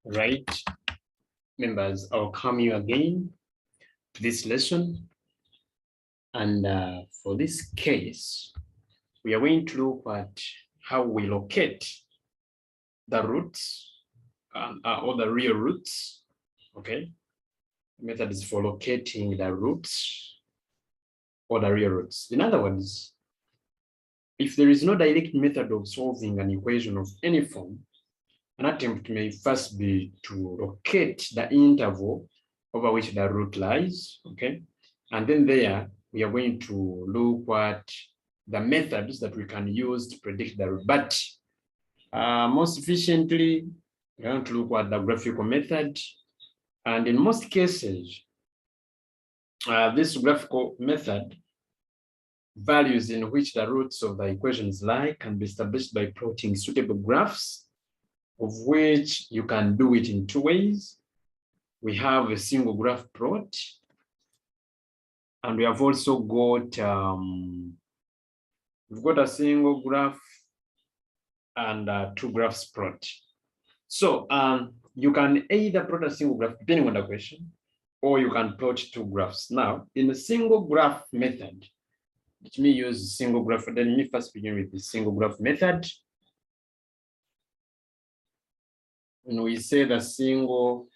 Right, members, I'll come you again to this lesson. And for this case, we are going to look at how we locate the roots or the real roots. Okay, the method is for locating the roots or the real roots. In other words, if there is no direct method of solving an equation of any form, an attempt may first be to locate the interval over which the root lies, okay? And then there, we are going to look at the methods that we can use to predict the root. But most efficiently, we're going to look at the graphical method. And in most cases, this graphical method, values in which the roots of the equations lie can be established by plotting suitable graphs, of which you can do it in two ways. We have a single graph plot, and we have also got we've got a single graph and two graphs plot. So you can either plot a single graph depending on the question, or you can plot two graphs. Now, in the single graph method, let me use single graph. Then let me first begin with the single graph method. When we say the single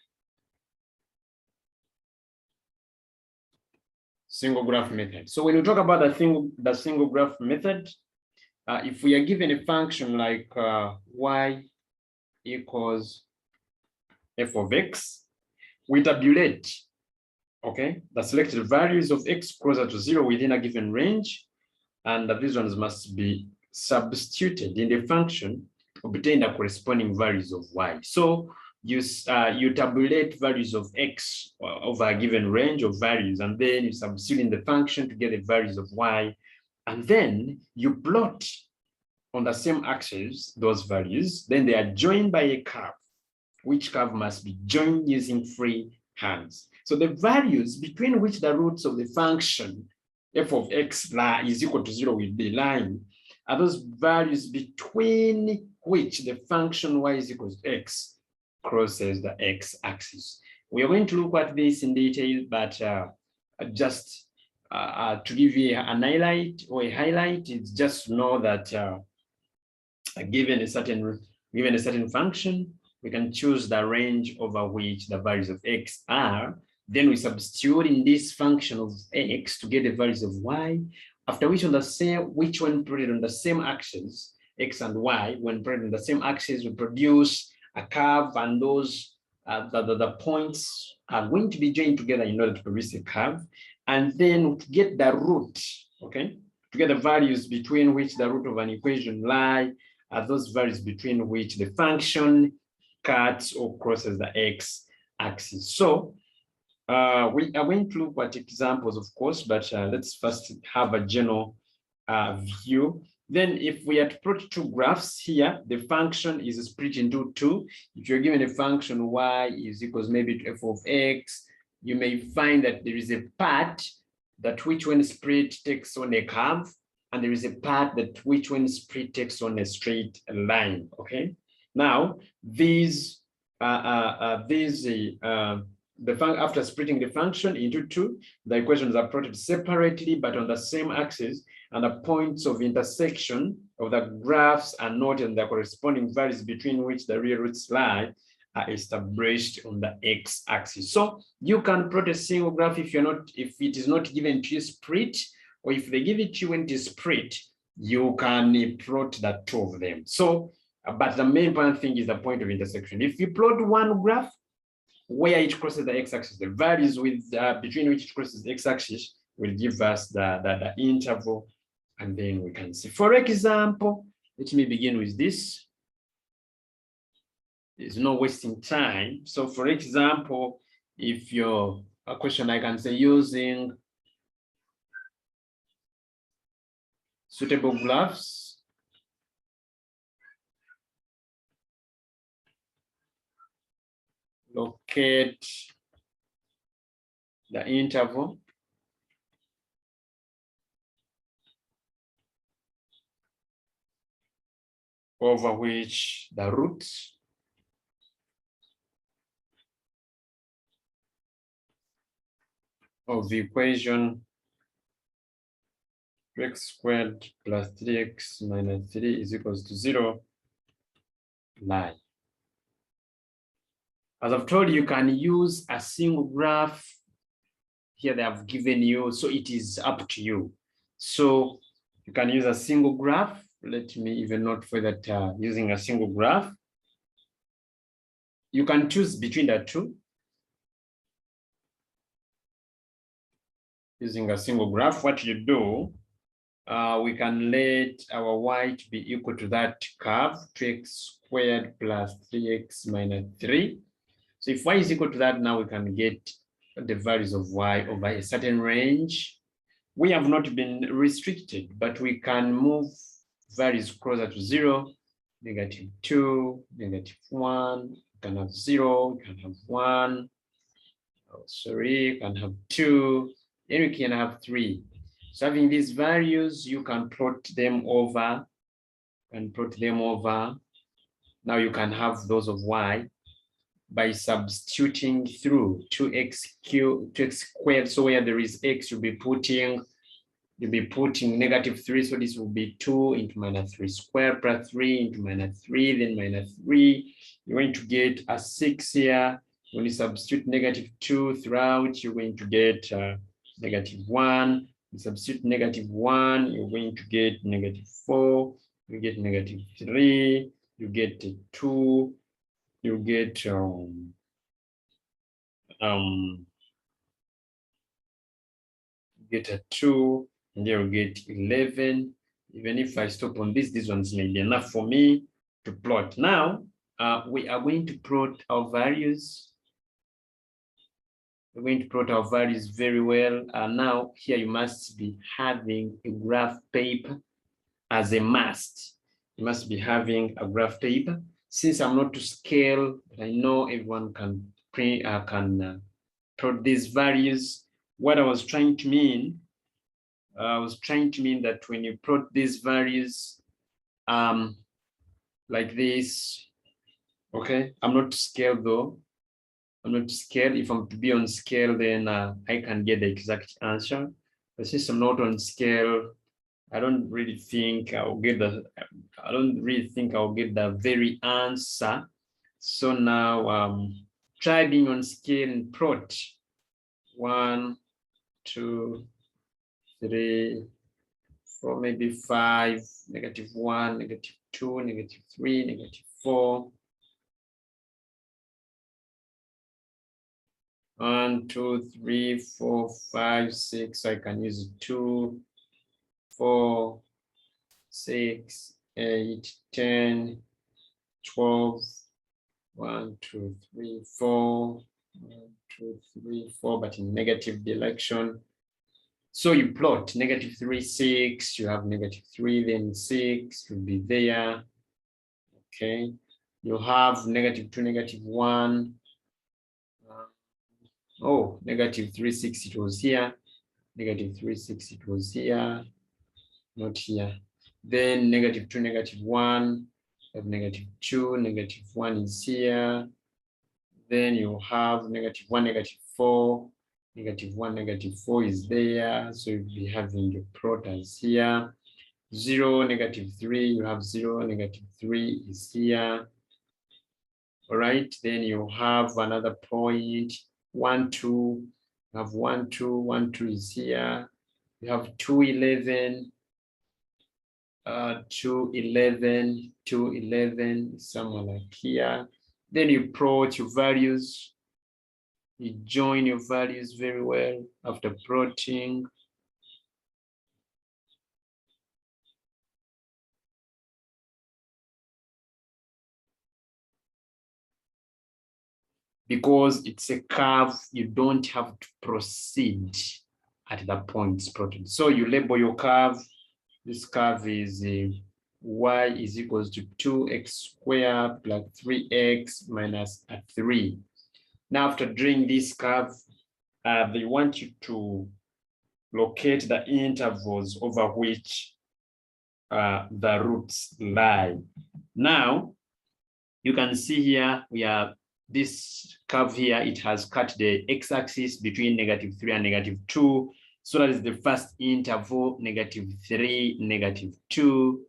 graph method. So when we talk about the single graph method, if we are given a function like y equals f of x, we tabulate, okay, the selected values of x closer to 0 within a given range, and these ones must be substituted in the function, obtain the corresponding values of y. So you tabulate values of x over a given range of values, and then you substitute in the function to get the values of y, and then you plot on the same axis those values. Then they are joined by a curve, which curve must be joined using free hands. So the values between which the roots of the function f of x is equal to 0 with the line are those values between which the function y is equal to x crosses the x-axis. We are going to look at this in detail, but just to give you an highlight or a highlight, it's just to know that given a certain function, we can choose the range over which the values of x are. Then we substitute in this function of x to get the values of y, after which which when plotted on the same axis, x and y, when plotted on the same axis, we produce a curve, and those the points are going to be joined together in order to produce a curve. And then to get the root, okay, to get the values between which the root of an equation lie, are those values between which the function cuts or crosses the x-axis. So we are going to look at examples, of course, but let's first have a general view. Then if we are to plot two graphs here, the function is split into two. If you're given a function y is equals maybe to f of x, you may find that there is a part that which when split takes on a curve, and there is a part that which when split takes on a straight line, okay? Now, after splitting the function into two, the equations are plotted separately but on the same axis, and the points of intersection of the graphs are noted, and the corresponding values between which the real roots lie are established on the x-axis. So you can plot a single graph if it is not given to you split, or if they give it to you when it is split, you can plot the two of them. So, but the main important thing is the point of intersection. If you plot one graph where it crosses the x-axis, the values with between which it crosses the x-axis will give us the interval, and then we can see. For example, let me begin with this. There's no wasting time. So for example, if you're a question, I can say using suitable graphs, locate the interval over which the roots of the equation 2x squared plus 3x minus 3 is equals to 0 lie. As I've told you, you can use a single graph. Here they have given you, so it is up to you. So you can use a single graph. Let me even note for that using a single graph. You can choose between the two. Using a single graph, what you do, we can let our y to be equal to that curve, 2x squared plus 3x minus 3. So if y is equal to that, now we can get the values of y over a certain range. We have not been restricted, but we can move values closer to 0, -2, -1, you can have 0, you can have 1, oh, sorry, you can have 2, and you can have 3. So having these values, you can plot them over, Now you can have those of y by substituting through 2x squared. So where there is x, you'll be putting -3. So this will be 2 into -3 squared plus 3 into -3, then -3. You're going to get a 6 here. When you substitute -2 throughout, you're going to get -1. You substitute -1, you're going to get -4. You get -3. You get 2. You get get a 2, and there you get 11. Even if I stop on this, these ones may be enough for me to plot. Now, we are going to plot our values. We're going to plot our values very well. Now, here you must be having a graph paper as a must. You must be having a graph paper. Since I'm not to scale, but I know everyone can plot these values. What I was trying to mean, that when you plot these values like this, okay, I'm not to scale though. I'm not to scale. If I'm to be on scale, then I can get the exact answer. But since I'm not on scale, I don't really think I'll get the very answer. So now try being on scale and plot 1, 2, 3, 4, maybe 5, -1, -2, -3, -4. 1, 2, 3, 4, 5, 6. I can use 2, 4, 6, 8, 10, 12. 1, 2, 3, 4. 1, 2, 3, 4, but in negative direction. So you plot -3, 6. You have -3, then 6 will be there. Okay. You have -2, -1. Oh, -3, 6, it was here. -3, 6, it was here. Not here. Then -2, -1. You have -2, -1 is here. Then you have -1, -4. -1, -4 is there. So you'll be having your plotters here. 0, -3. You have 0, -3 is here. All right. Then you have another point. 1, 2. You have 1, 2. 1, 2 is here. You have 2, 11. 2, 11. 2, 11. Somewhere like here. Then you plot your values. You join your values very well after plotting. Because it's a curve, you don't have to proceed at the points plotted. So you label your curve. This curve is y is equals to 2x squared plus 3x minus 3. Now, after drawing this curve, they want you to locate the intervals over which the roots lie. Now, you can see here we are this curve here, it has cut the x-axis between -3 and -2. So that is the first interval, -3, -2.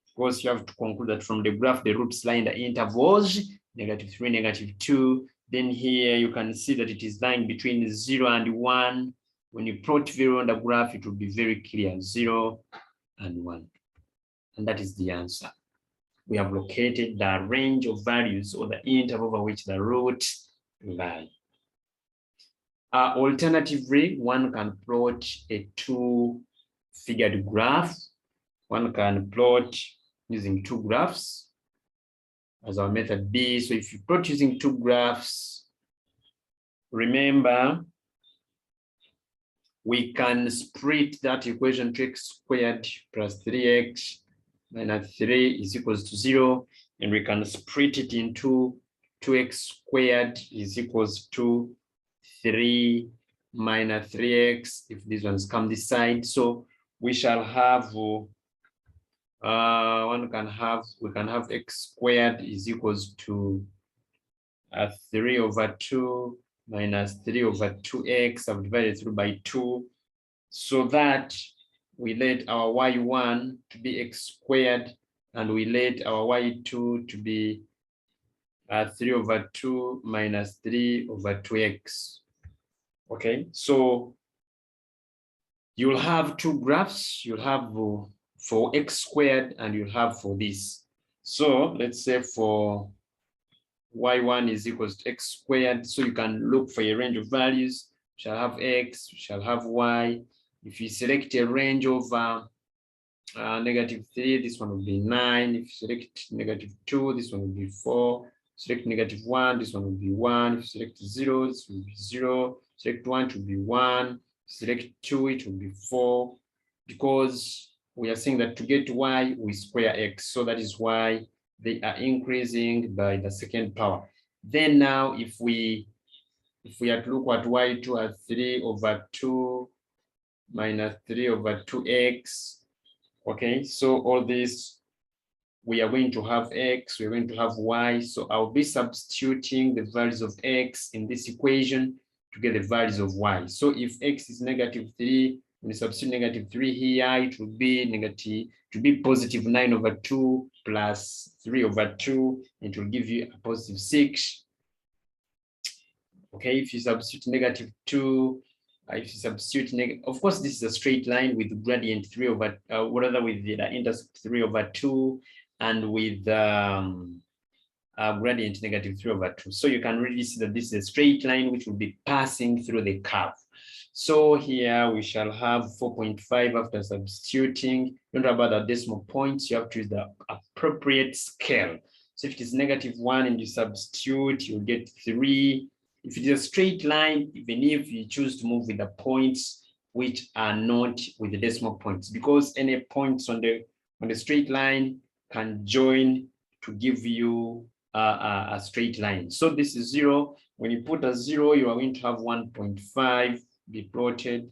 Of course, you have to conclude that from the graph, the roots lie in the intervals, -3, -2. Then here you can see that it is lying between 0 and 1. When you plot 0 on the graph, it will be very clear, 0 and 1. And that is the answer. We have located the range of values or the interval over which the roots lie. Alternatively, one can plot a two-figured graph. One can plot using two graphs as our method B. So if you plot using two graphs, remember, we can split that equation to x squared plus 3x minus 3 is equals to 0. And we can split it into 2x squared is equals to 3 minus 3x if these ones come this side. So we shall have we can have x squared is equals to 3 over 2 minus 3 over 2x. I've divided through by 2, so that we let our y1 to be x squared and we let our y2 to be 3 over 2 minus 3 over 2x. Okay, so you'll have two graphs. You'll have for x squared and you'll have for this. So let's say for y1 is equals to x squared. So you can look for a range of values. We shall have x, we shall have y. If you select a range of -3, this one will be 9. If you select -2, this one will be 4. Select -1, this one will be 1. If you select 0, this will be 0. Select 1, it will be 1. Select 2, it will be 4. Because we are saying that to get y, we square x. So that is why they are increasing by the second power. Then now, if we are to look at y2 as 3 over 2 minus 3 over 2x, okay, so all this, we are going to have x, we're going to have y. So I'll be substituting the values of x in this equation to get the values of y. So if x is -3, when you substitute -3 here, it will be positive 9 over 2 plus 3 over 2, and it will give you a positive 6. Okay, if you substitute -2, if you substitute of course, this is a straight line with gradient 3 over, whatever, with the intercept 3 over 2, and with gradient -3 over 2. So you can really see that this is a straight line which will be passing through the curve. So here we shall have 4.5 after substituting. Don't worry about the decimal points. You have to use the appropriate scale. So if it is -1 and you substitute, you'll get 3. If it is a straight line, even if you choose to move with the points which are not with the decimal points, because any points on the straight line can join to give you a straight line. So this is 0. When you put a 0, you are going to have 1.5 be plotted.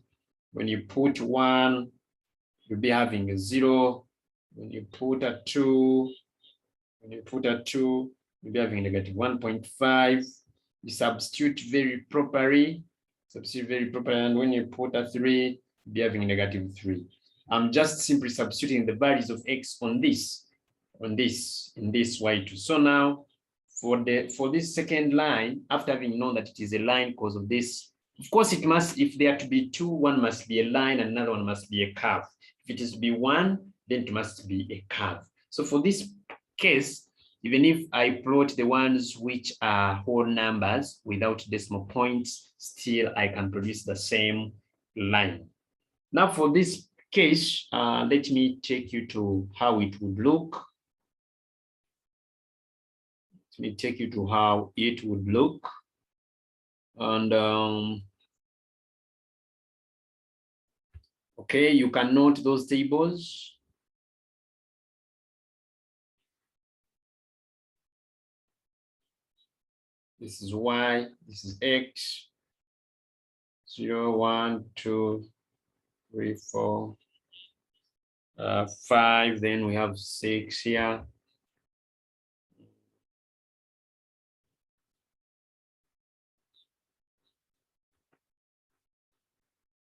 When you put 1, you'll be having a 0. When you put a 2, you'll be having -1.5. You substitute very properly, and when you put a 3, you'll be having -3. I'm just simply substituting the values of x on this, in this y2. So now for this second line, after having known that it is a line because of this, of course it must, if there are to be two, one must be a line and another one must be a curve. If it is to be one, then it must be a curve. So for this case, even if I plot the ones which are whole numbers without decimal points, still I can produce the same line. Now for this case, let me take you to how it would look. Let me take you to how it would look. And okay, you can note those tables. This is y, this is x. 0, 1, 2, 3, 4, 5. Then we have 6 here.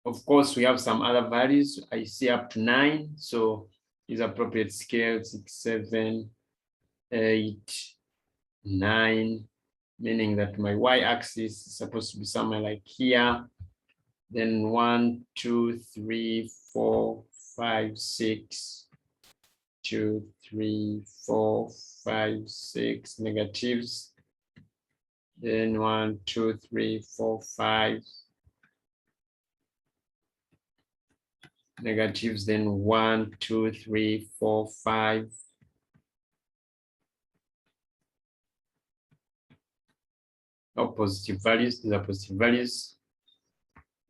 Of course, we have some other values. I see up to 9. So is appropriate scale 6, 7, 8, 9, meaning that my y-axis is supposed to be somewhere like here. Then 1, 2, 3, 4, 5, 6, 2, 3, 4, 5, 6 negatives. Then 1, 2, 3, 4, 5 negatives. Then 1, 2, 3, 4, 5. Oh, positive values. These are positive values.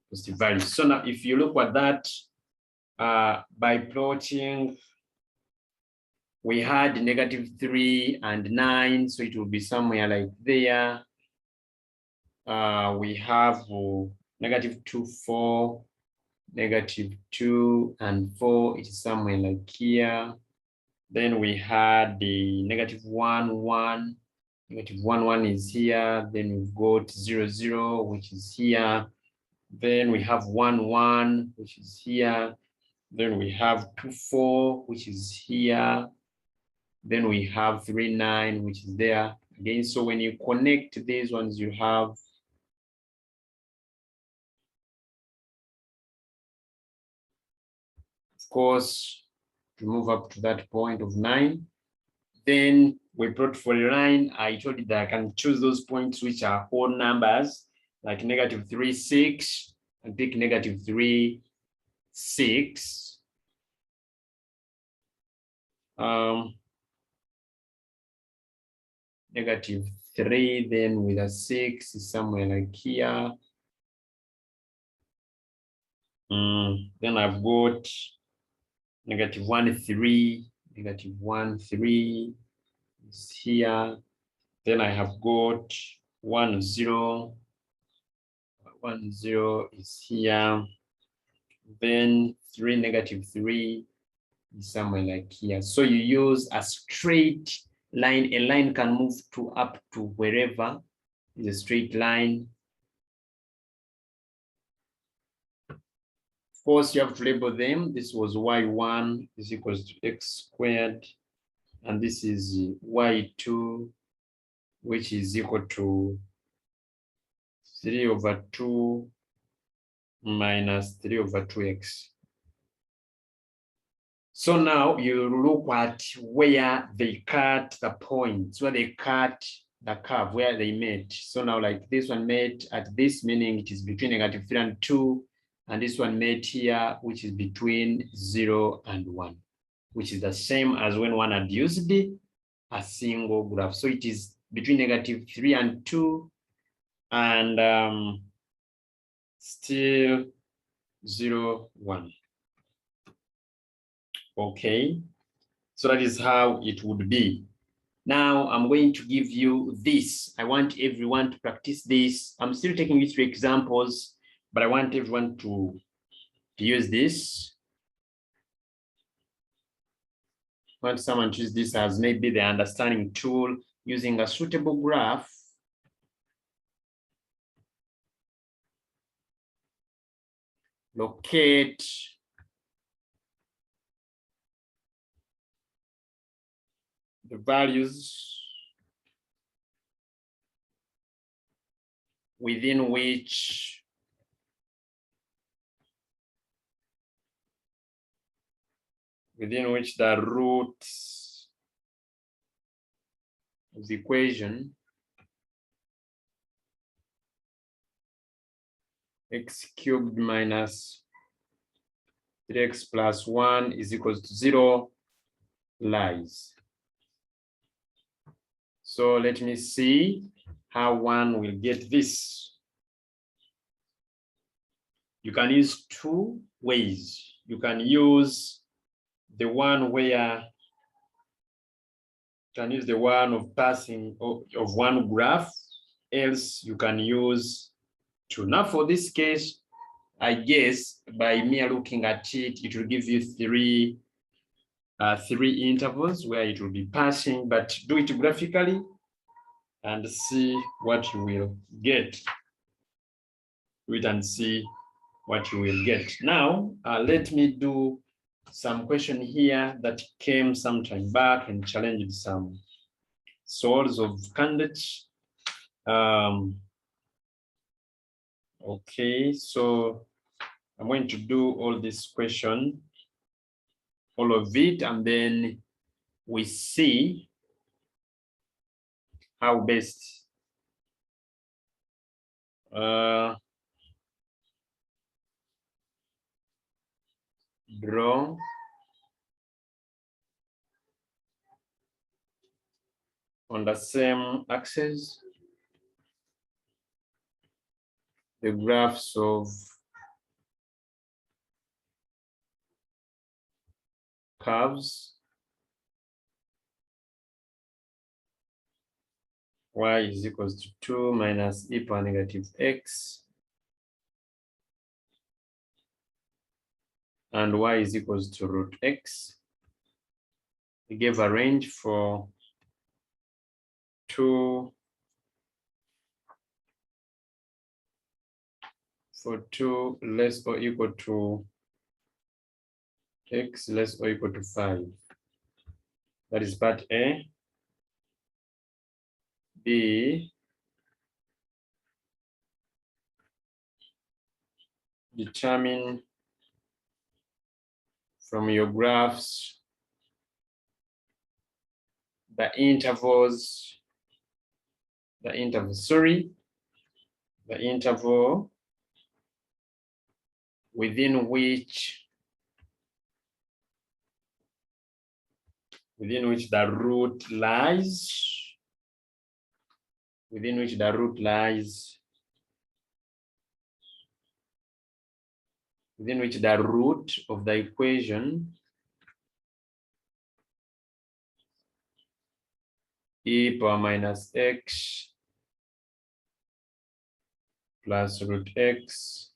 Positive values. So now, if you look at that, by plotting, we had -3 and 9, so it will be somewhere like there. We have -2, 4, -2 and 4. It is somewhere like here. Then we had the -1, 1. -1, 1 is here. Then we've got 0, 0, which is here. Then we have 1, 1, which is here. Then we have 2, 4, which is here. Then we have 3, 9, which is there again. So when you connect these ones, you have of course to move up to that point of 9. Then we plot for a line. I told you that I can choose those points which are whole numbers, like -3, 6, and pick -3, 6. -3, then with a 6 is somewhere like here. Then I've got -1, 3, -1, 3 is here. Then I have got 1, 0. 1, 0 is here. Then 3, -3 is somewhere like here. So you use a straight line. A line can move to up to wherever is a straight line. Of course, you have to label them. This was y1 is equals to x squared. And this is y2, which is equal to 3/2 minus 3/2x. So now you look at where they cut the points, where they cut the curve, where they met. So now like this one met at this, meaning it is between -3 and 2. And this one met here, which is between 0 and 1, which is the same as when one had used a single graph. So it is between -3 and 2 and still 0, 1. Okay, so that is how it would be. Now I'm going to give you this. I want everyone to practice this. I'm still taking you through examples, but I want everyone to use this. I want someone to use this as maybe the understanding tool using a suitable graph. Locate the values within which the roots of the equation x cubed minus 3x plus 1 is equals to 0 lies. So let me see how one will get this. You can use two ways. You can use the one where of passing of one graph, else you can use two. Now for this case, I guess by me looking at it, it will give you three intervals where it will be passing, but do it graphically and see what you will get. Do it and see what you will get. Now, let me do some question here that came some time back and challenged some souls of candidates. Okay, so I'm going to do all this question, all of it, and then we see how best draw on the same axis the graphs of curves y is equals to 2 minus e power negative x and y is equals to root x. We gave a range for 2 less or equal to x less or equal to 5. That is part A. B, determine from your graphs the interval within which the root lies, within which the root of the equation e power minus x plus root x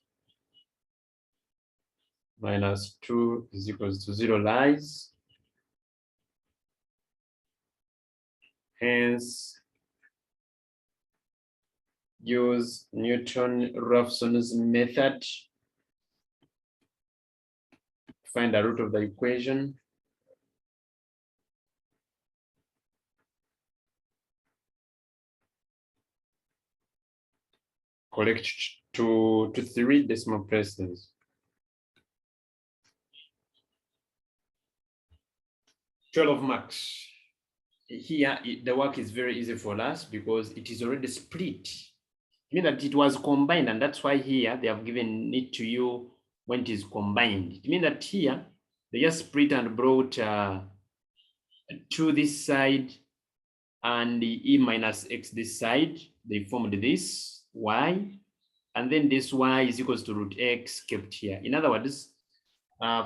minus 2 is equals to 0 lies. Hence, use Newton-Raphson's method to find the root of the equation. Correct to 3 decimal places. 12 marks. Here, the work is very easy for us because it is already split. I mean that it was combined, and that's why here they have given it to you when it is combined. It means that here they just split and brought 2 this side and the e minus x this side. They formed this y, and then this y is equals to root x kept here. In other words,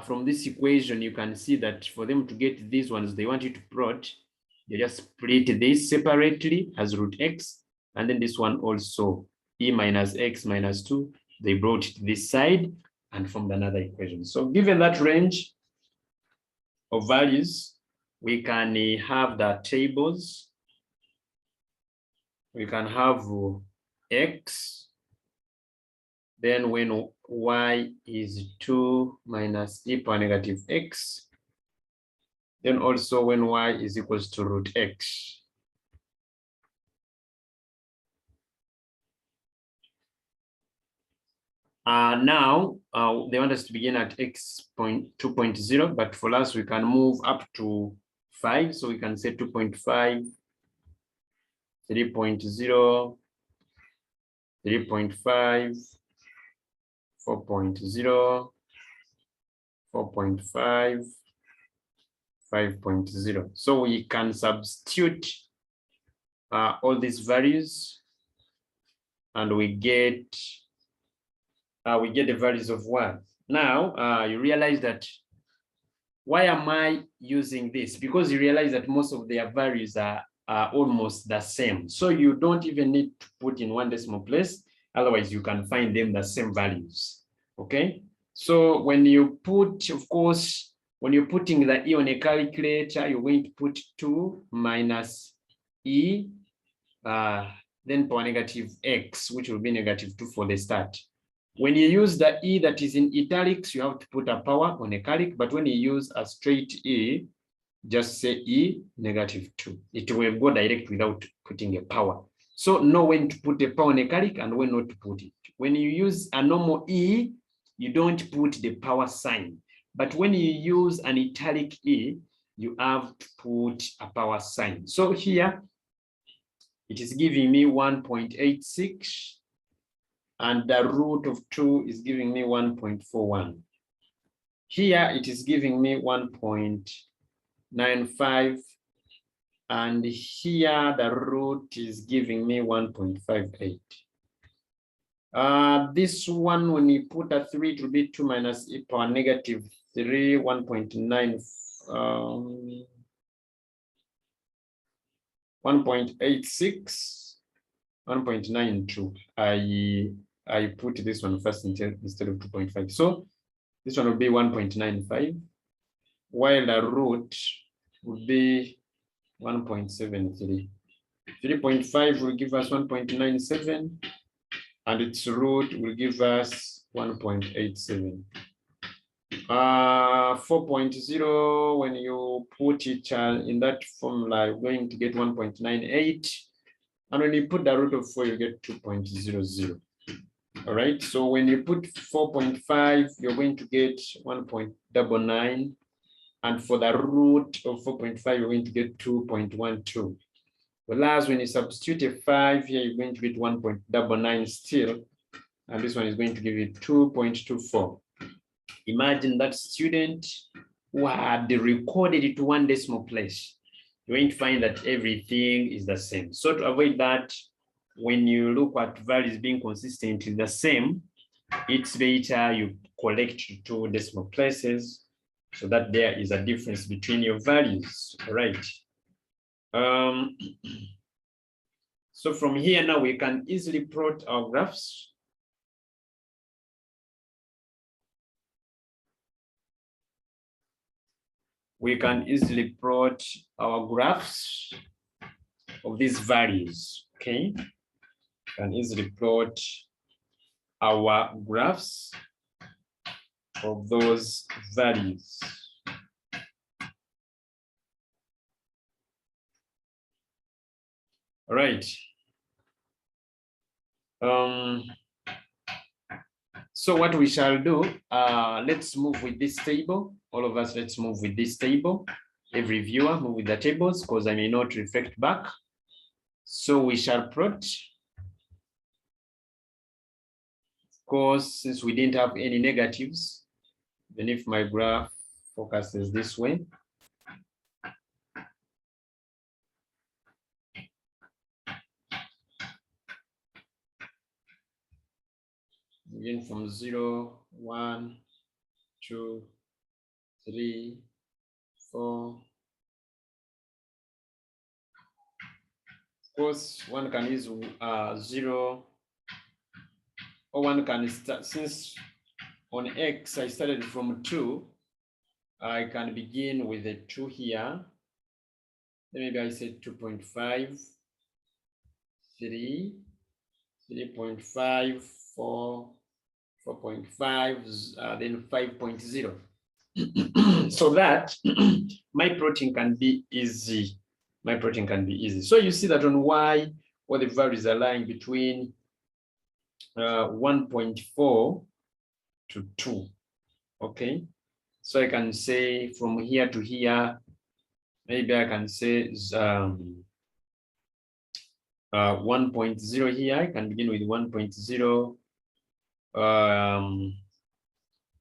from this equation, you can see that for them to get these ones, they want you to plot. They just split this separately as root x, and then this one also e minus x minus 2. They brought it this side and formed another equation. So given that range of values, we can have the tables. We can have x, then when y is 2 minus e power negative x, then also when y is equals to root x. Now, they want us to begin at x 2.0, but for us, we can move up to 5. So we can say 2.5, 3.0, 3.5, 4.0, 4.5, 5.0. So we can substitute all these values and we get the values of y. Now you realize that why am I using this? Because you realize that most of their values are almost the same. So you don't even need to put in 1 decimal place. Otherwise, you can find them the same values. Okay. So when you put, of course, when you're putting the e on a calculator, you're going to put 2 minus e, then power negative x, which will be negative 2 for the start. When you use the E that is in italics, you have to put a power on a calic, but when you use a straight E, just say E -2. It will go direct without putting a power. So know when to put a power on a calic and when not to put it. When you use a normal E, you don't put the power sign. But when you use an italic E, you have to put a power sign. So here, it is giving me 1.86, and the root of 2 is giving me 1.41. Here, it is giving me 1.95, and here the root is giving me 1.58. This one, when you put a 3, it will be 2 minus e power -3, 1.9, 1.86, 1.92. I put this one first instead of 2.5. So this one will be 1.95, while the root would be 1.73. 3.5 will give us 1.97, and its root will give us 1.87. 4.0, when you put it in that formula, you're going to get 1.98. And when you put the root of 4, you get 2.00. All right, so when you put 4.5, you're going to get 1.99. And for the root of 4.5, you're going to get 2.12. Whereas when you substitute a 5 here, you're going to get 1.99 still. And this one is going to give you 2.24. Imagine that student who had recorded it to 1 decimal place. You're going to find that everything is the same. So to avoid that, when you look at values being consistently the same, it's better you collect 2 decimal places so that there is a difference between your values. All right. So from here now, we can easily plot our graphs. We can easily plot our graphs of these values, okay? We can easily plot our graphs of those values. All right. So what we shall do, let's move with this table. All of us, let's move with this table. Every viewer move with the tables because I may not reflect back. So we shall plot. Of course, since we didn't have any negatives, then if my graph focuses this way, begin from 0, 1, 2, 3, 4. Of course, one can use 0, or one can start, since on X I started from 2, I can begin with a 2 here. Then maybe I said 2.5, 3, 3.5, 4, 4.5, then 5.0. So that my plotting can be easy. My plotting can be easy. So you see that on Y, all the values are lying between 1.4 to 2. Okay. So I can say from here to here, maybe I can say 1.0 here. I can begin with 1.0.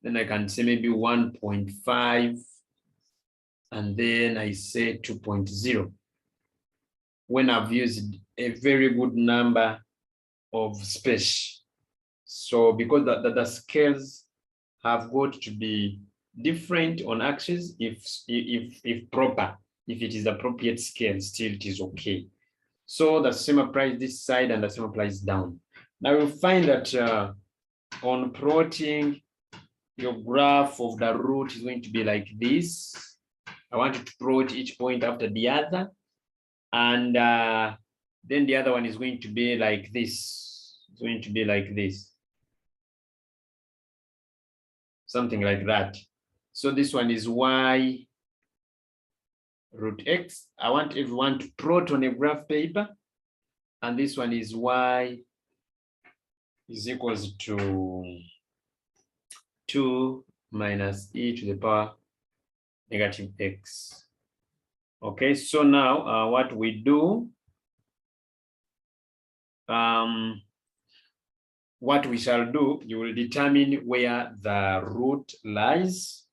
Then I can say maybe 1.5, and then I say 2.0. When I've used a very good number of space. So because the scales have got to be different on axis, if proper, if it is appropriate scale, still it is okay. So the same applies this side and the same applies down. Now you'll find that on plotting, your graph of the root is going to be like this. I want you to plot each point after the other. And then the other one is going to be like this. It's going to be like this. something like that. So this one is y root x. I want everyone to plot on a graph paper. And this one is y is equals to 2 minus e to the power negative x. Okay, so now what we do, what we shall do, you will determine where the root lies,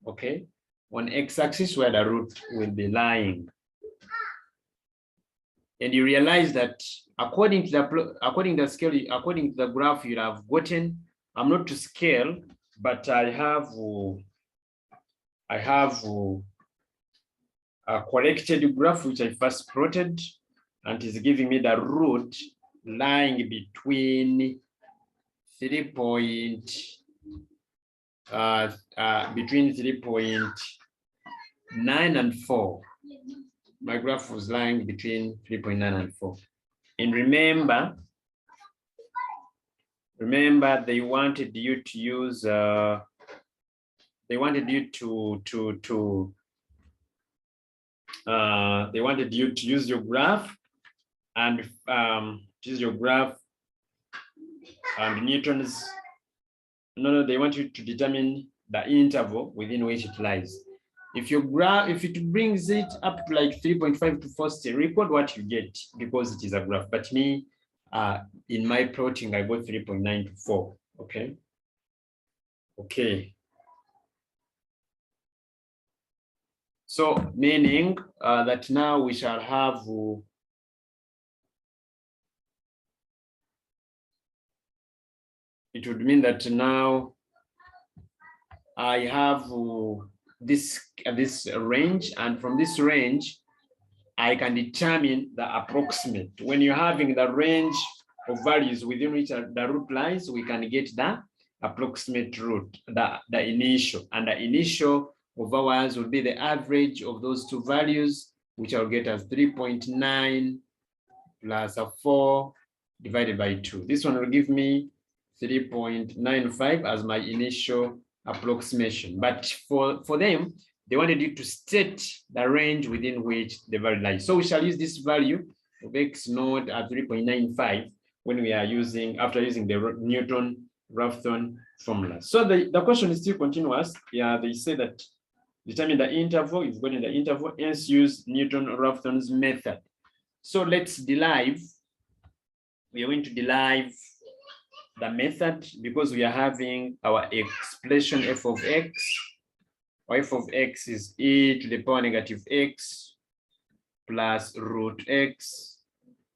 okay, on x-axis where the root will be lying. And you realize that according to the scale, according to the graph you have gotten, I'm not to scale, but I have a corrected graph which I first plotted, and is giving me the root lying between 3.9 and 4. My graph was lying between 3.9 and 4. And remember they wanted you to use they wanted you to use your graph and use your graph and Newton's. No, they want you to determine the interval within which it lies. If your graph, if it brings it up to like 3.5 to 4, still record what you get because it is a graph. But me, in my plotting, I got 3.9 to 4. Okay. Okay. So meaning that now we shall have it would mean that now I have this range, and from this range I can determine the approximate. When you're having the range of values within which the root lies, we can get the approximate root, the initial, and the initial of ours will be the average of those two values, which I'll get as 3.9 plus a 4 divided by 2. This one will give me 3.95 as my initial approximation. But for them, they wanted you to state the range within which the value lies. So we shall use this value of x naught at 3.95 when we are using, after using the Newton-Raphson formula. So the question is still continuous. Yeah, they say that determine the interval, you've gotten the interval, hence use Newton-Raphson's method. So let's derive. We are going to derive the method because we are having our expression f of x. F of x is e to the power negative x plus root x,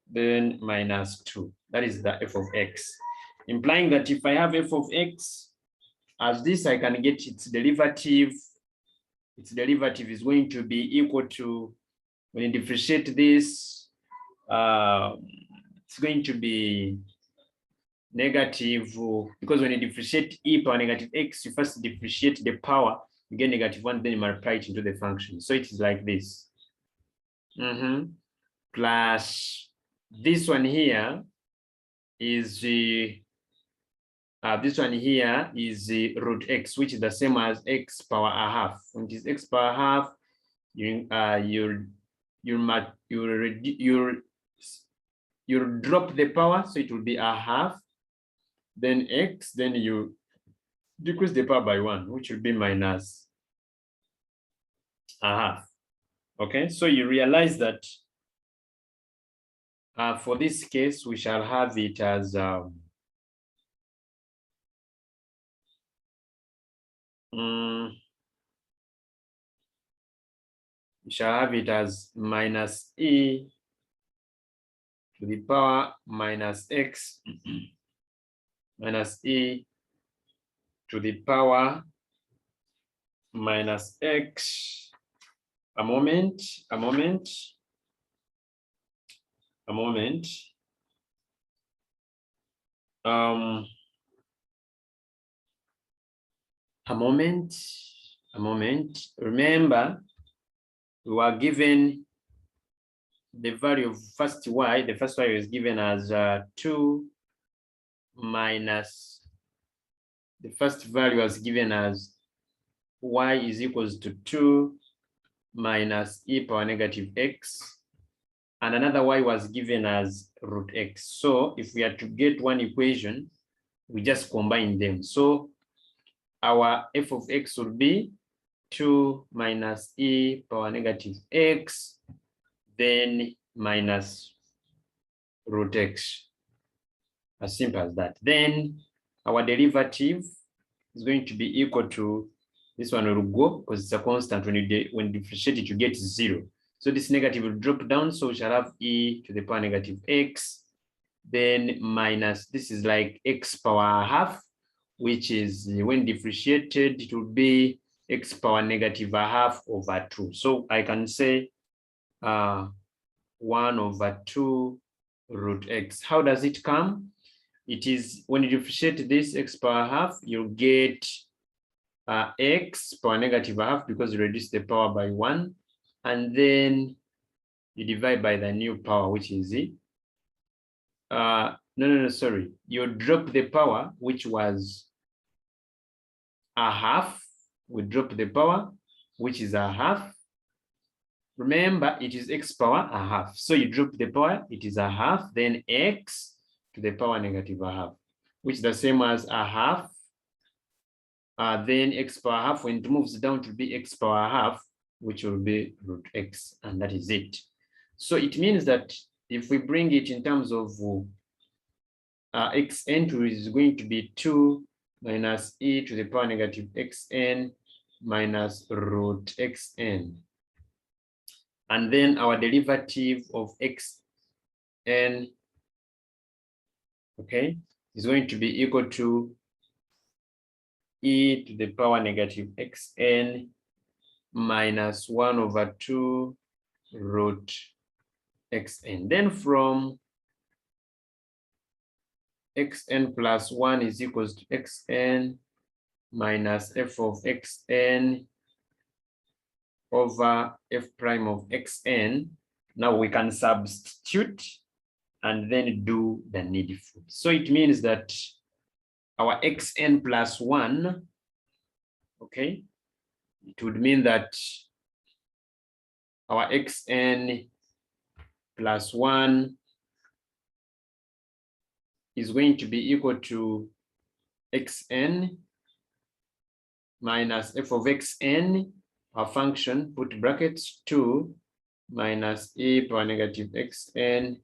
then minus 2. That is the f of x. Implying that if I have f of x as this, I can get its derivative. Its derivative is going to be equal to, when you differentiate this, it's going to be negative, because when you differentiate e power negative x, you first differentiate the power, you get -1, then you multiply it into the function. So it is like this. Plus this one here is this one here is root x, which is the same as x power a half. When it is x power a half, you'll drop the power, so it will be a half, then x, then you decrease the power by 1, which will be minus a half. Okay, so you realize that for this case, we shall have it as we shall have it as minus e to the power minus x minus e to the power minus x. A moment. A moment. Remember, we were given the value of first y. The first y is given as 2 minus the first value was given as y is equals to 2 minus e power negative x, and another y was given as root x. So if we are to get one equation, we just combine them. So our f of x will be 2 minus e power negative x, then minus root x. As simple as that. Then our derivative is going to be equal to, this one will go because it's a constant. When you differentiate it, you get 0. So this negative will drop down. So we shall have e to the power negative x, then minus, this is like x power half, which is, when differentiated, it will be x power negative half over 2. So I can say 1 over 2 root x. How does it come? It is, when you differentiate this x power half, you'll get x power negative half because you reduce the power by 1, and then you divide by the new power, which is it. Sorry. You drop the power, which was a half. We drop the power, which is a half. Remember, it is x power a half. So you drop the power, it is a half, then x to the power negative a half, which is the same as a half. Then x power half, when it moves down to be x power half, which will be root x, and that is it. So it means that if we bring it in terms of xn, is going to be 2 minus e to the power negative xn minus root xn. And then our derivative of xn, okay, is going to be equal to e to the power negative xn minus 1 over 2 root xn. Then from xn plus 1 is equals to xn minus f of xn over f prime of xn. Now we can substitute and then do the needful. So it means that our xn plus 1, okay, it would mean that our xn plus 1 is going to be equal to xn minus f of xn, our function, put brackets, 2 minus e power negative xn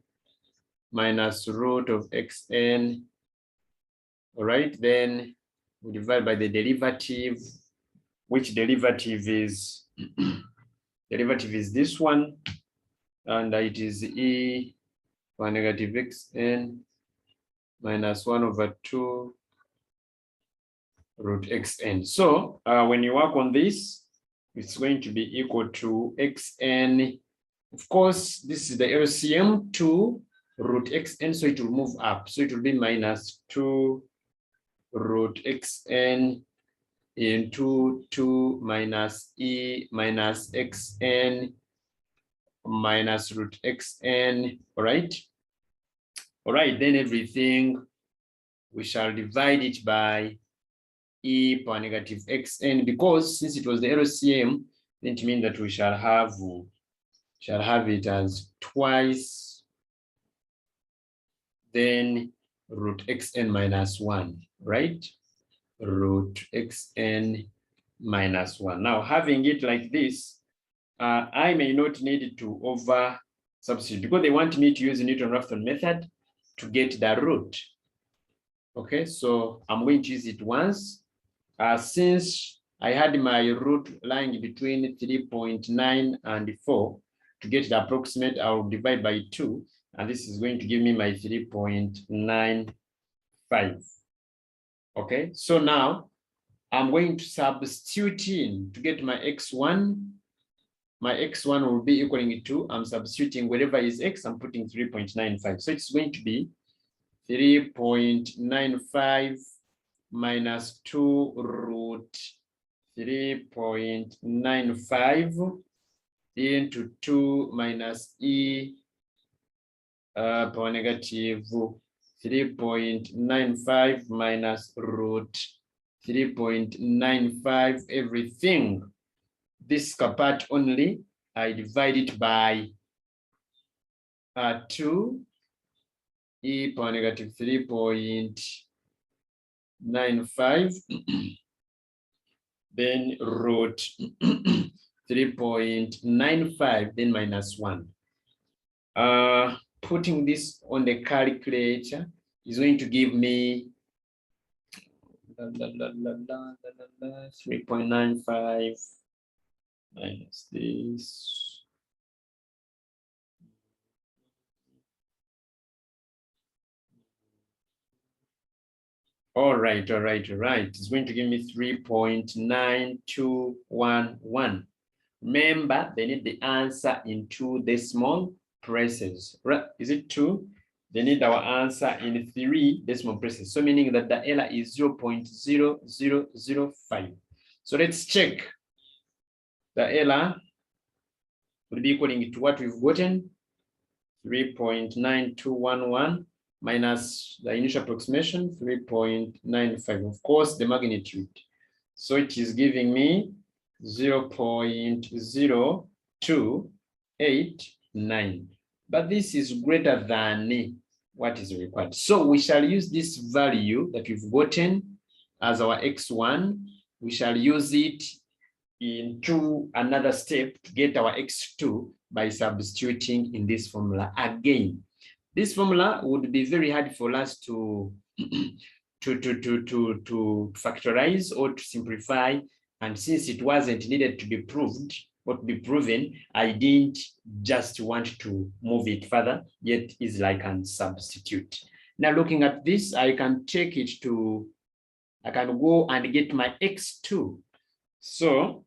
minus root of xn. All right, then we divide by the derivative, which derivative is derivative is this one, and it is e power negative xn minus 1 over 2 root xn. So when you work on this, it's going to be equal to xn. Of course, this is the LCM, 2 root xn, so it will move up. So it will be minus 2 root xn into 2 minus e minus xn minus root xn. All right. All right, then everything, we shall divide it by e power negative xn, because since it was the LCM, then it means that we shall have it as twice then root xn minus 1, right? Root xn minus 1. Now, having it like this, I may not need to over substitute because they want me to use the Newton-Raphson method to get the root. Okay, so I'm going to use it once. Since I had my root lying between 3.9 and 4, to get the approximate, I'll divide by 2, and this is going to give me my 3.95. Okay, so now I'm going to substitute in to get my x1. My x1 will be equaling to, I'm substituting wherever is x, I'm putting 3.95. So it's going to be 3.95 minus 2 root 3.95 into 2 minus e power negative 3.95 minus root 3.95 everything. This part only, I divide it by 2 e power negative 3.95 then root 3.95 then minus 1. Putting this on the calculator is going to give me 3.95 minus this. All right. It's going to give me 3.9211. Remember, they need the answer in 2 decimal places. Right? Is it 2? They need our answer in 3 decimal places. So meaning that the error is 0.0005. So let's check. The error will be equaling to what we've gotten, 3.9211 minus the initial approximation, 3.95. Of course, the magnitude. So it is giving me 0.0289. But this is greater than what is required. So we shall use this value that we've gotten as our x1. We shall use it into another step to get our x2 by substituting in this formula again. This formula would be very hard for us to factorize or to simplify, and since it wasn't needed to be proved or to be proven, I didn't just want to move it further, yet easily I can substitute. Now looking at this, I can take it to, I can go and get my x2. So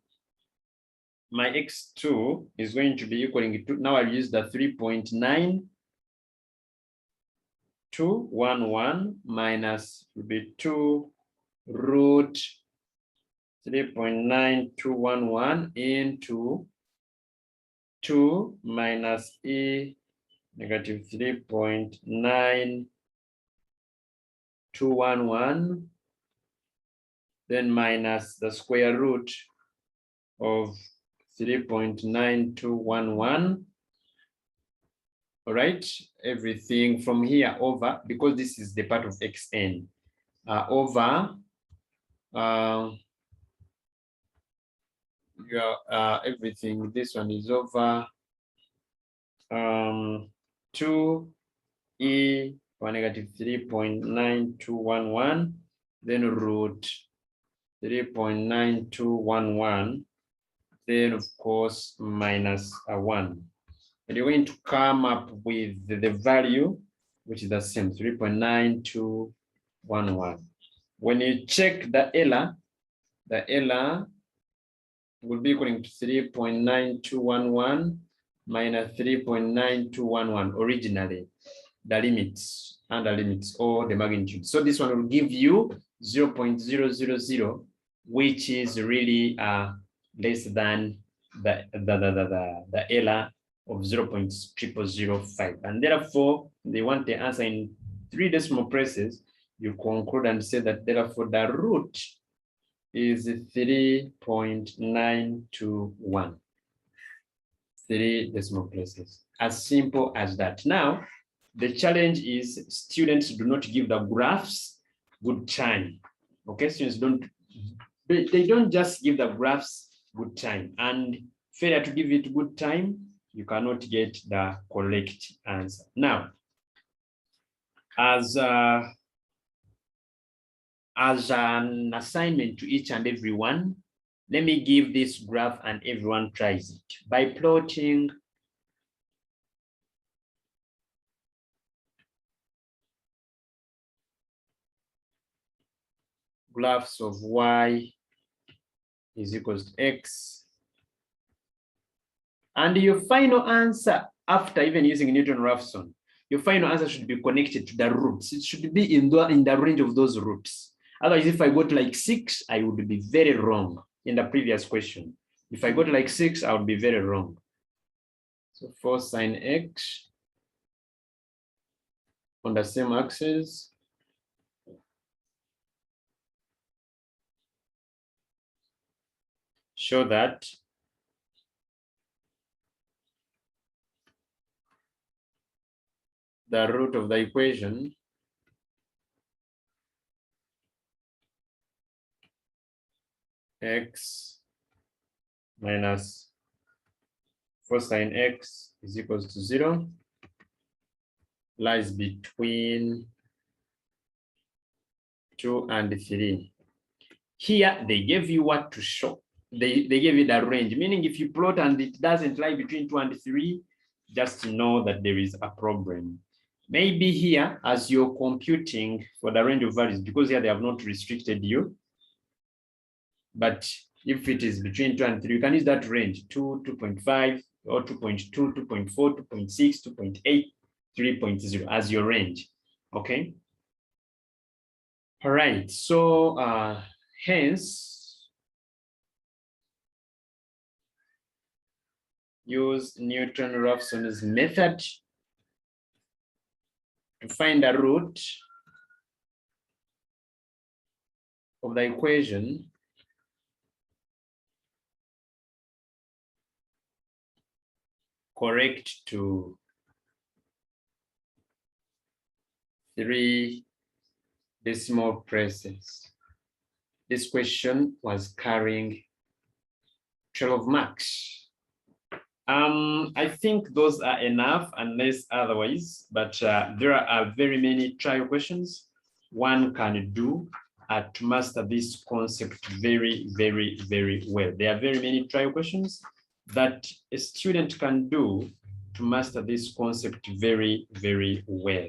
my x2 is going to be equaling to, now I'll use the 3.9211 minus will be 2 root 3.9211 into 2 minus e negative 3.9211, then minus the square root of 3.9211. All right, everything from here over, because this is the part of xn, over everything. This one is over 2 e power negative 3.9211, then root 3.9211, then of course minus 1. And you're going to come up with the value, which is the same, 3.9211. When you check the error will be equaling to 3.9211 minus 3.9211 originally, the limits and the limits or the magnitude. So this one will give you 0.000, which is really less than the error of 0.0005. And therefore, they want the answer in 3 decimal places. You conclude and say that therefore the root is 3.921. 3 decimal places. As simple as that. Now, the challenge is students do not give the graphs good time. Okay, students they don't just give the graphs good time, and failure to give it good time, you cannot get the correct answer. Now, as an assignment to each and every one, let me give this graph and everyone tries it by plotting graphs of y is equals to x. And your final answer, after even using Newton-Raphson, your final answer should be connected to the roots. It should be in the range of those roots. Otherwise, if I got like 6, I would be very wrong in the previous question. If I got like 6, I would be very wrong. So 4 sine x on the same axis show that the root of the equation x minus 4 sine x is equals to 0 lies between 2 and 3. Here they gave you what to show. They gave you the range, meaning if you plot and it doesn't lie between 2 and 3, just know that there is a problem. Maybe here, as you're computing for the range of values, because here they have not restricted you, but if it is between 2 and 3, you can use that range, 2, 2.5, or 2.2, 2.4, 2.6, 2.8, 3.0 as your range, okay? All right, so hence, use Newton-Raphson's method to find the root of the equation correct to 3 decimal places. This question was carrying 12 marks. I think those are enough unless otherwise, but there are very many trial questions one can do to master this concept very, very, very well. There are very many trial questions that a student can do to master this concept very, very well.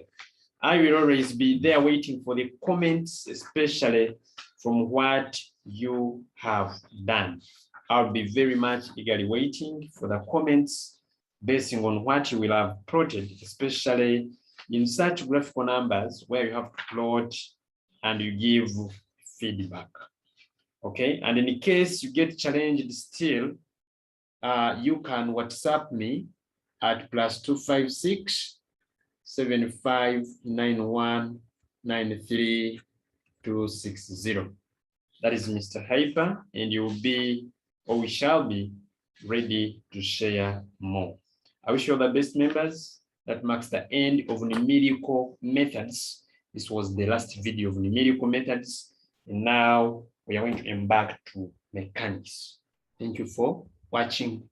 I will always be there waiting for the comments, especially from what you have done. I'll be very much eagerly waiting for the comments based on what you will have plotted, especially in such graphical numbers where you have to plot and you give feedback. Okay, and in case you get challenged still, you can WhatsApp me at +256 7591 93260. That is Mr. Hyper, and you'll be, or we shall be, ready to share more. I wish you all the best, members. That marks the end of numerical methods. This was the last video of numerical methods, and now we are going to embark to mechanics. Thank you for watching.